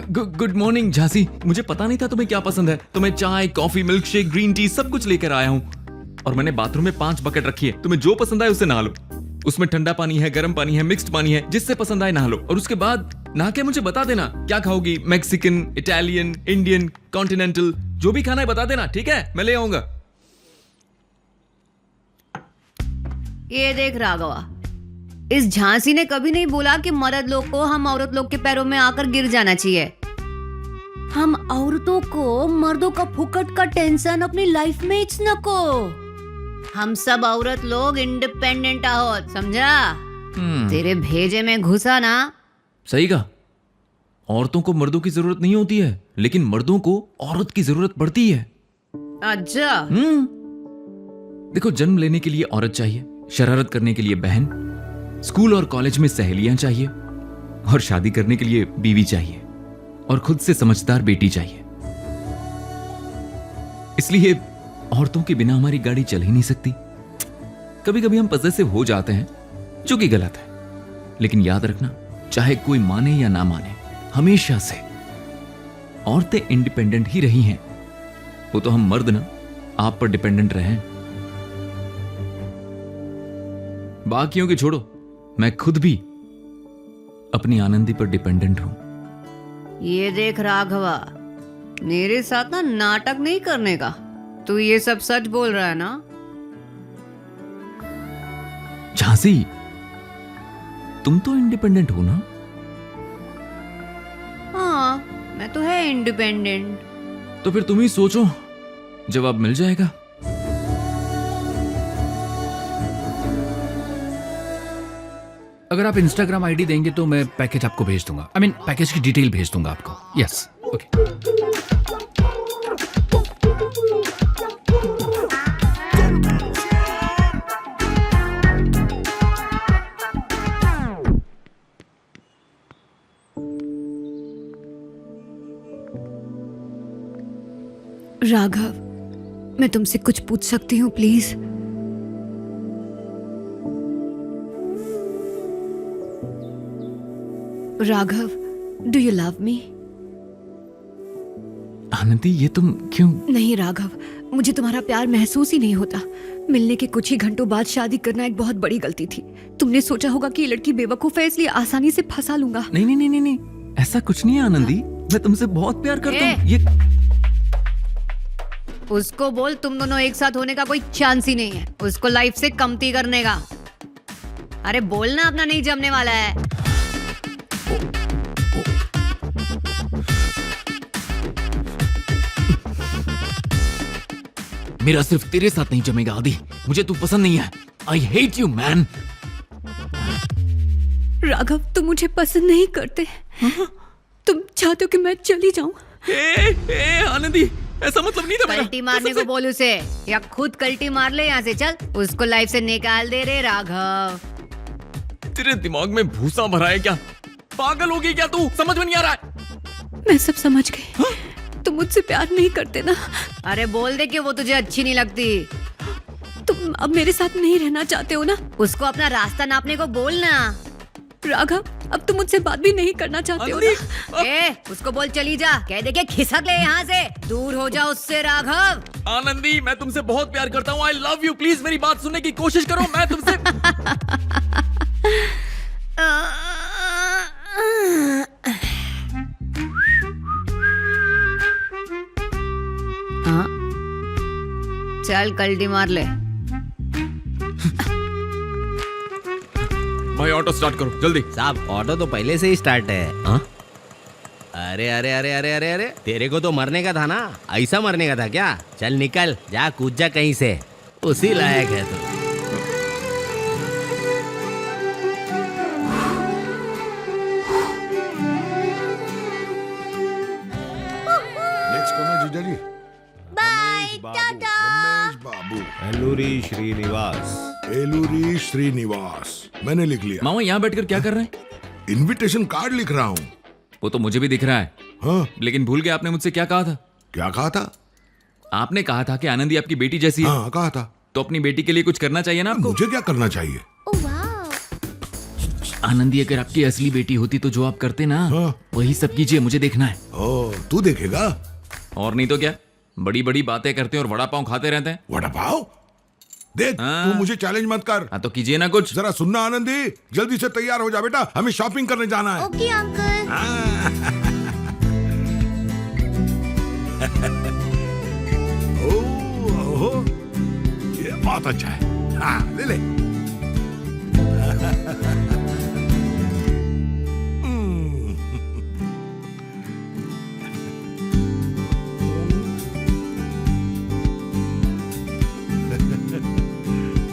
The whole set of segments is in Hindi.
Good morning Jhansi. मुझे पता नहीं था तुम्हें क्या पसंद है, तो मैं चाय, coffee, milk shake, green tea सब कुछ लेकर आया हूँ। और मैंने बाथरूम में 5 बकेट रखी है, तुम्हें जो पसंद आए उससे नहा लो। उसमें ठंडा पानी है, गर्म पानी है, मिक्स्ड पानी है, जिससे पसंद आए नहा लो। और उसके बाद नहा के मुझे बता देना क्या खाओगी, मैक्सिकन, इटालियन, इंडियन, कॉन्टिनेंटल, जो भी खाना है बता देना, ठीक है? मैं ले आऊंगा। ये देख राघवा, इस झांसी ने कभी नहीं बोला कि मर्द लोग को हम औरत लोग के पैरों में आकर गिर जाना चाहिए। हम औरतों को मर्दों का फुकट का टेंशन अपनी लाइफ में इच नको। हम सब औरत लोग इंडिपेंडेंट आहोत, समझा? तेरे भेजे में घुसा ना। सही कहा। औरतों को मर्दों की जरूरत नहीं होती है, लेकिन मर्दों को औरत की जरूरत पड़ती है। अच्छा। देखो, जन्म लेने के लिए औरत चाहिए, शरारत करने के लिए बहन, स्कूल और कॉलेज में सहेलियां चाहिए, और शादी करने के लिए बीवी चाहिए, और खुद से समझदार बेटी चाहिए। इसलिए औरतों के बिना हमारी गाड़ी चल ही नहीं सकती। कभी कभी हम पजेसिव हो जाते हैं, जो कि गलत है, लेकिन याद रखना, चाहे कोई माने या ना माने, हमेशा से औरतें इंडिपेंडेंट ही रही हैं। वो तो हम मर्द ना आप पर डिपेंडेंट रहे हैं। बाकियों की छोड़ो, मैं खुद भी अपनी आनंदी पर डिपेंडेंट हूं। ये देख राघवा, मेरे साथ ना नाटक नहीं करने का। तू ये सब सच बोल रहा है ना? झांसी, तुम तो इंडिपेंडेंट हो ना? हाँ, मैं तो है इंडिपेंडेंट। तो फिर तुम ही सोचो, जवाब मिल जाएगा। अगर आप इंस्टाग्राम आईडी देंगे तो मैं पैकेज आपको भेज दूंगा। आई मीन पैकेज की डिटेल भेज दूंगा आपको। Yes, okay. राघव, मैं तुमसे कुछ पूछ सकती हूँ please? Raghav, do you love me? Anandi, ये तुम क्यों? नहीं राघव, मुझे तुम्हारा प्यार महसूस ही नहीं होता। मिलने के कुछ ही घंटों बाद शादी करना एक बहुत बड़ी गलती थी। तुमने सोचा होगा कि ये लड़की बेवकूफ है, इसलिए आसानी से फंसा लूंगा। नहीं नहीं नहीं नहीं, ऐसा कुछ नहीं है आनंदी। मैं तुमसे बहुत प्यार करता हूँ। ये उसको बोल तुम दोनों एक साथ होने का कोई चांस ही नहीं है। उसको लाइफ से कमती करने का। अरे बोलना, अपना नहीं जमने वाला है। मेरा सिर्फ तेरे साथ नहीं जमेगा आदि। मुझे तू पसंद नहीं है। I hate you man. Raghav, तुम मुझे पसंद नहीं करते। तुम चाहते हो कि मैं चली जाऊं? आनंदी, ऐसा मतलब नहीं था मेरा। कल्टी मारने को बोल उसे, या खुद कल्टी मार ले यहाँ से। चल, उसको लाइफ से निकाल दे रे राघव। तेरे दिमाग में भूसा भरा है क्या? पागल हो गई क्या तू? समझ में नहीं आ रहा है? मैं सब समझ गई। तुम मुझसे प्यार नहीं करते ना? अरे बोल दे कि वो तुझे अच्छी नहीं लगती। तुम अब मेरे साथ नहीं रहना चाहते हो ना? उसको अपना रास्ता नापने को बोलना। राघव, अब तुम मुझसे बात भी नहीं करना चाहते हो ना? उसको बोल चली जा। कह दे के खिसक ले यहाँ से, दूर हो जा उससे राघव। आनंदी, मैं तुमसे बहुत प्यार करता हूँ। I love you. प्लीज मेरी बात सुनने की कोशिश करो। मैं तुमसे चल कल्टी मार ले। भाई ऑटो स्टार्ट करो जल्दी। साहब, ऑटो तो पहले से ही स्टार्ट है। हाँ? अरे अरे अरे अरे अरे अरे, तेरे को तो मरने का था ना? ऐसा मरने का था क्या? चल निकल, जा कूद जा कहीं से। उसी लायक है तू। नेक्स्ट कौन है जीजा जी? बाय, टाटा। रमेश बाबू। एलूरी श्रीनिवास। एलूरी श्रीनिवास, मैंने लिख लिया। मामा यहाँ बैठकर क्या कर रहे हैं? इनविटेशन कार्ड लिख रहा हूँ। वो तो मुझे भी दिख रहा है। हाँ? लेकिन भूल गए आपने मुझसे क्या कहा था? क्या कहा था? आपने कहा था कि आनंदी आपकी बेटी जैसी है। हाँ, कहा था। तो अपनी बेटी के लिए कुछ करना चाहिए ना आपको। मुझे क्या करना चाहिए? आनंदी अगर आपकी असली बेटी होती तो जो आप करते ना हाँ। वही सब कीजिए, मुझे देखना है। ओ, तू देखेगा? और नहीं तो क्या, बड़ी बड़ी बातें करते हैं और वड़ा पाव खाते रहते हैं। वड़ा पाव? देख, हाँ। तू मुझे चैलेंज मत कर। हाँ तो कीजिए ना कुछ। जरा सुनना आनंदी, जल्दी से तैयार हो जा बेटा, हमें शॉपिंग करने जाना है। Okay uncle. ओहो, ये बहुत अच्छा है। हाँ, ले ले।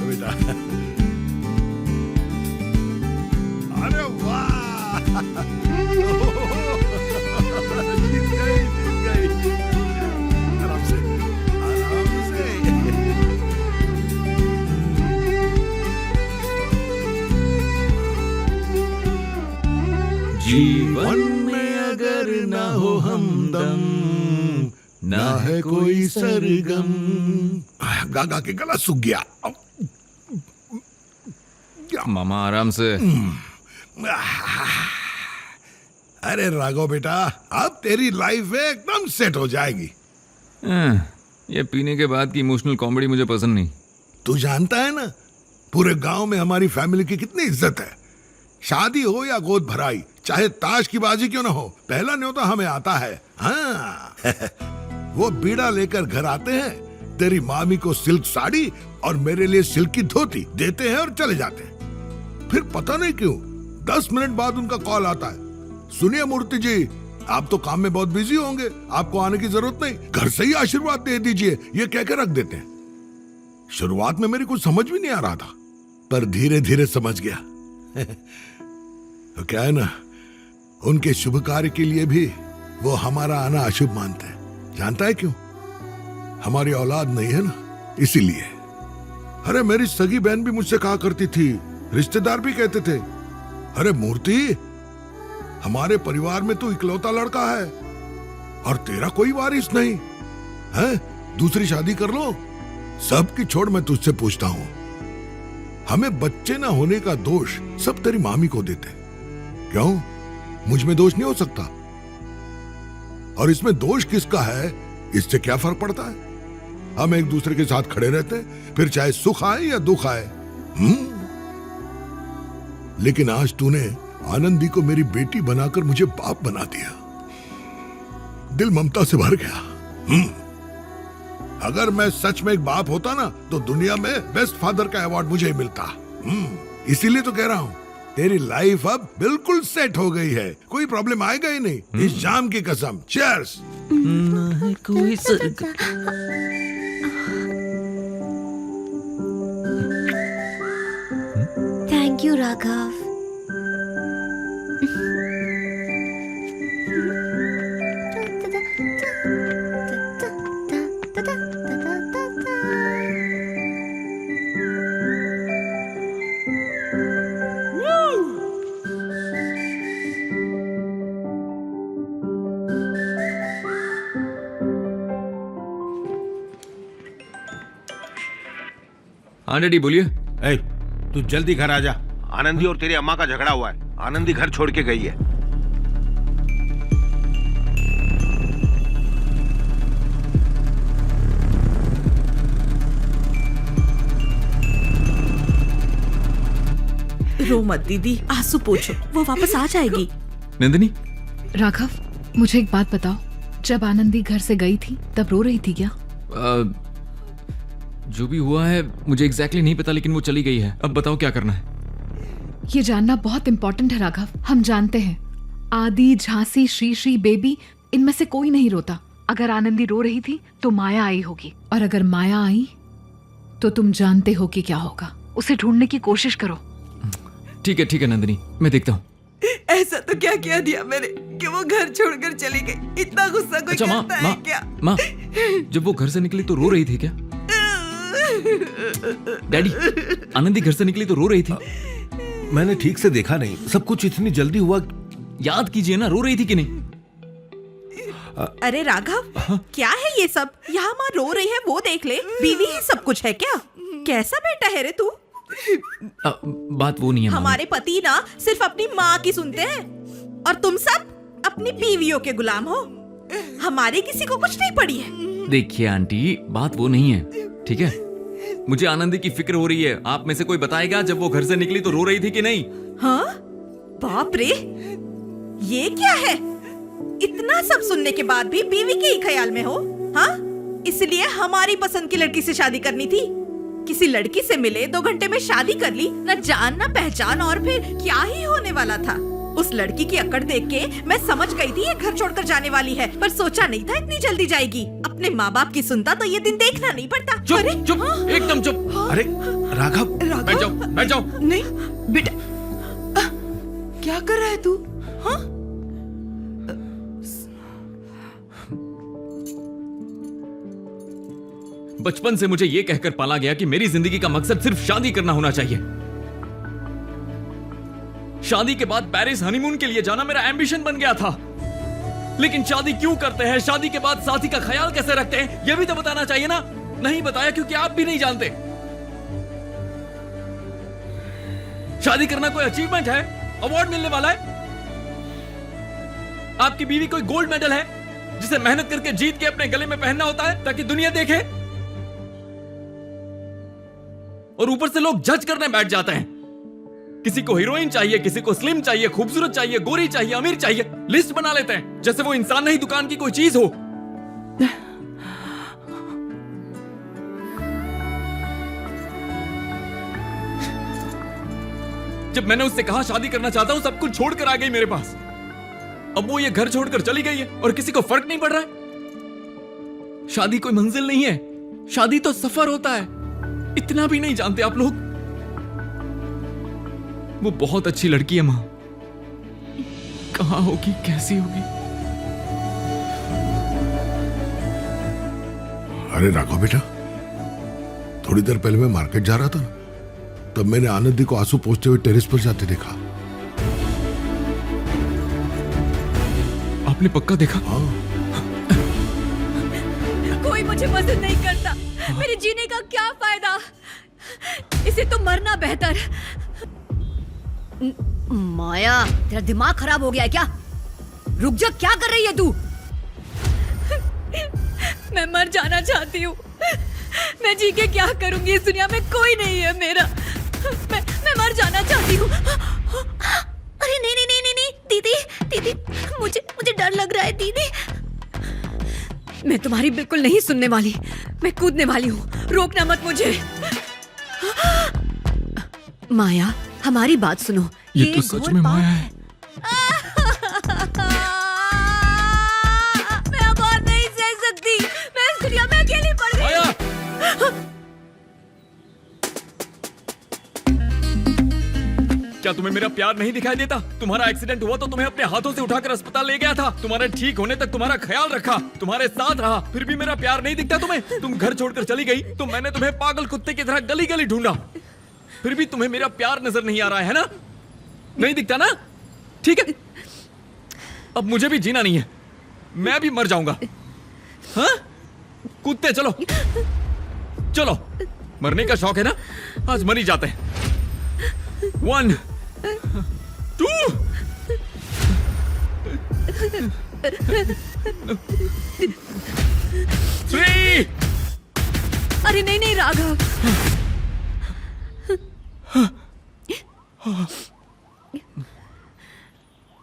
बेटा, अरे वाह, जीत गई। आराम से, आराम से। जीवन में अगर ना हो हमदम, ना है कोई सरगम। गा गा के गला सूख गया। मामा आराम से। अरे राघव बेटा, अब तेरी लाइफ एकदम सेट हो जाएगी। ये पीने के बाद की इमोशनल कॉमेडी मुझे पसंद नहीं। तू जानता है ना, पूरे गांव में हमारी फैमिली की कितनी इज्जत है। शादी हो या गोद भराई, चाहे ताश की बाजी क्यों ना हो, पहला न्योता हमें आता है। हाँ। वो बीड़ा लेकर घर आते हैं, तेरी मामी को सिल्क साड़ी और मेरे लिए सिल्क की धोती देते हैं और चले जाते हैं। फिर पता नहीं क्यों 10 मिनट बाद उनका कॉल आता है, सुनिए मूर्ति जी, आप तो काम में बहुत बिजी होंगे, आपको आने की जरूरत नहीं, घर से ही आशीर्वाद दे दीजिए, ये कहकर रख देते हैं। शुरुआत में मेरी कुछ समझ भी नहीं आ रहा था, पर धीरे धीरे समझ गया। तो क्या है ना, उनके शुभ कार्य के लिए भी वो हमारा आना अशुभ मानते हैं। जानता है क्यों? हमारी औलाद नहीं है ना, इसीलिए। अरे मेरी सगी बहन भी मुझसे कहा करती थी, रिश्तेदार भी कहते थे, अरे मूर्ति, हमारे परिवार में तो इकलौता लड़का है और तेरा कोई वारिस नहीं है, दूसरी शादी कर लो। सबकी छोड़, मैं तुझसे पूछता हूं, हमें बच्चे ना होने का दोष सब तेरी मामी को देते, क्यों? मुझ में दोष नहीं हो सकता? और इसमें दोष किसका है, इससे क्या फर्क पड़ता है? हम एक दूसरे के साथ खड़े रहते हैं, फिर चाहे सुख आए या दुख आए। लेकिन आज तूने आनंदी को मेरी बेटी बनाकर मुझे बाप बना दिया। दिल ममता से भर गया। अगर मैं सच में एक बाप होता ना, तो दुनिया में बेस्ट फादर का अवार्ड मुझे ही मिलता। इसीलिए तो कह रहा हूं, तेरी लाइफ अब बिल्कुल सेट हो गई है, कोई प्रॉब्लम आएगा ही नहीं, इस जाम की कसम। चीयर्स। कोई थैंक यू राघव। हाँ डैडी बोलिए। ए, तू जल्दी घर आ जा, आनंदी और तेरी अम्मा का झगड़ा हुआ है। आनंदी घर छोड़ के गई है। रो मत दीदी, आंसू पोछो, वो वापस आ जाएगी। नंदिनी, राघव, मुझे एक बात बताओ, जब आनंदी घर से गई थी तब रो रही थी क्या? जो भी हुआ है मुझे एग्जैक्टली नहीं पता, लेकिन वो चली गई है। अब बताओ क्या करना है। ये जानना बहुत इंपॉर्टेंट है राघव। हम जानते हैं आदि, झांसी, श्री बेबी, इनमें से कोई नहीं रोता। अगर आनंदी रो रही थी तो माया आई होगी, और अगर माया आई तो तुम जानते हो कि क्या होगा। उसे ढूंढने की कोशिश करो। ठीक है नंदिनी, मैं देखता हूँ। ऐसा तो क्या किया दिया मैंने कि वो घर छोड़कर चली गई? इतना गुस्सा कोई अच्छा करता है क्या? माँ, जब वो घर से निकली तो रो रही थी क्या? डैडी, आनंदी घर से निकली तो रो रही थी? मैंने ठीक से देखा नहीं, सब कुछ इतनी जल्दी हुआ। याद कीजिए ना, रो रही थी कि नहीं? अरे राघव, क्या है ये सब? यहाँ माँ रो रही है वो देख ले। बीवी ही सब कुछ है क्या? कैसा बेटा है रे तू? बात वो नहीं है मामी। हमारे पति ना सिर्फ अपनी माँ की सुनते हैं और तुम सब अपनी बीवियों के गुलाम हो। हमारे किसी को कुछ नहीं पड़ी है। देखिए आंटी, बात वो नहीं है, ठीक है? मुझे आनंदी की फिक्र हो रही है। आप में से कोई बताएगा जब वो घर से निकली तो रो रही थी कि नहीं? हाँ? बाप रे, ये क्या है? इतना सब सुनने के बाद भी बीवी के ही ख्याल में हो? हाँ? इसलिए हमारी पसंद की लड़की से शादी करनी थी। किसी लड़की से मिले 2 घंटे में शादी कर ली, न जान न पहचान, और फिर क्या ही होने वाला था। उस लड़की की अकड़ देख के मैं समझ गई थी ये घर छोड़कर जाने वाली है, पर सोचा नहीं था इतनी जल्दी जाएगी। अपने माँ बाप की सुनता तो ये दिन देखना नहीं पड़ता। चुप अरे, चुप, हाँ, एकदम चुप। अरे राघव, बैठ जाओ, बैठ जाओ। नहीं बेटा, क्या कर रहा है तू? हाँ? बचपन से मुझे ये कहकर पाला गया कि मेरी जिंदगी का मकसद सिर्फ शादी करना होना चाहिए। शादी के बाद पेरिस हनीमून के लिए जाना मेरा एम्बिशन बन गया था। लेकिन शादी क्यों करते हैं, शादी के बाद साथी का ख्याल कैसे रखते हैं, यह भी तो बताना चाहिए ना। नहीं बताया क्योंकि आप भी नहीं जानते। शादी करना कोई अचीवमेंट है, अवार्ड मिलने वाला है? आपकी बीवी कोई गोल्ड मेडल है जिसे मेहनत करके जीत के अपने गले में पहनना होता है ताकि दुनिया देखे? और ऊपर से लोग जज करने बैठ जाते हैं। किसी को हीरोइन चाहिए, किसी को स्लिम चाहिए, खूबसूरत चाहिए, गोरी चाहिए, अमीर चाहिए, लिस्ट बना लेते हैं जैसे वो इंसान नहीं दुकान की कोई चीज हो। जब मैंने उससे कहा शादी करना चाहता हूं, सब कुछ छोड़कर आ गई मेरे पास। अब वो ये घर छोड़कर चली गई है और किसी को फर्क नहीं पड़ रहा है। शादी कोई मंजिल नहीं है, शादी तो सफर होता है। इतना भी नहीं जानते आप लोग। वो बहुत अच्छी लड़की है मां, कहां होगी, कैसी होगी? अरे राघव बेटा, थोड़ी देर पहले मैं मार्केट जा रहा था, तब मैंने आनंदी को आंसू पोंछते हुए टेरेस पर जाते देखा। आपने पक्का देखा? हाँ। कोई मुझे पसंद नहीं करता, मेरे जीने का क्या फायदा? इसे तो मरना बेहतर। माया, तेरा दिमाग खराब हो गया है क्या? रुक जा, क्या कर रही है तू? मैं मर जाना चाहती हूँ। मैं जी के क्या करूंगी? इस दुनिया में कोई नहीं है मेरा। मैं मर जाना चाहती हूँ। अरे नहीं नहीं नहीं नहीं नहीं, दीदी दीदी, मुझे डर लग रहा है दीदी। मैं तुम्हारी बिल्कुल नहीं सुनने वाली। मैं कूदने वाली हूँ, रोकना मत मुझे। माया, हमारी बात सुनो। ये तो सच में माया है। मैं अब और नहीं सह सकती। मैं इस दुनिया में अकेली पड़ गई। माया! क्या तुम्हें मेरा प्यार नहीं दिखाई देता? तुम्हारा एक्सीडेंट हुआ तो तुम्हें अपने हाथों से उठाकर अस्पताल ले गया था। तुम्हारे ठीक होने तक तुम्हारा ख्याल रखा, तुम्हारे साथ रहा, फिर भी मेरा प्यार नहीं दिखता तुम्हें? तुम घर छोड़कर चली गई तो मैंने तुम्हें पागल कुत्ते की तरह गली गली ढूंढा, फिर भी तुम्हें मेरा प्यार नजर नहीं आ रहा है ना? नहीं दिखता ना? ठीक है, अब मुझे भी जीना नहीं है, मैं भी मर जाऊंगा। हाँ? कूदते चलो चलो, मरने का शौक है ना? आज मर ही जाते हैं। 1 2 3। अरे नहीं नहीं राघव।